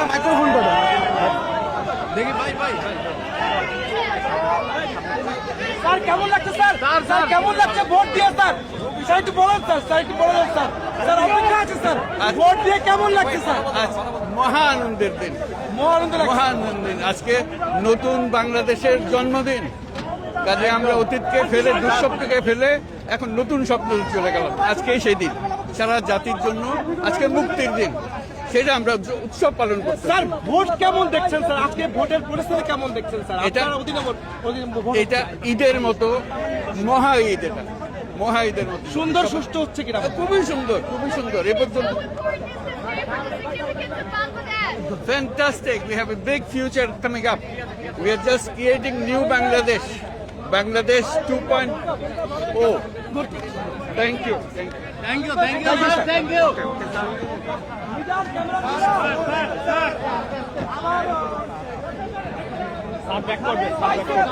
Microphone দেখি ভাই ভাই স্যার কেমন লাগছে স্যার? স্যার কেমন লাগছে ভোট দিয়ে স্যার? স্যার একটু বলেন স্যার একটু বলেন স্যার। স্যার অপেক্ষা আছে স্যার, ভোট দিয়ে কেমন লাগছে স্যার? মহা আনন্দের দিন, মহা আনন্দের দিন। আজকে নতুন বাংলাদেশের জন্মদিন। কাজে আমরা অতীতকে ফেলে, দুঃস্বপ্নকে ফেলে এখন নতুন স্বপ্ন চলে গেলাম। আজকেই সেই দিন, সারা জাতির জন্য আজকে মুক্তির দিন, সেটা আমরা উৎসব পালন করছি। স্যার ভোট কেমন দেখছেন স্যার? আজকে ভোটের পরিস্থিতি কেমন দেখছেন স্যার? এটা ঈদের মতো মহা ঈদ, এটা মহা ঈদের মতো সুন্দর সুষ্ঠু হচ্ছে কিনা? খুবই সুন্দর, খুবই সুন্দর। এ পর্যন্ত fantastic. We have a big future coming up. We are just creating new Bangladesh, Bangladesh 2.0. Thank you. Thank you thank you thank you sir back করবে, স্যার ব্যাক করবে।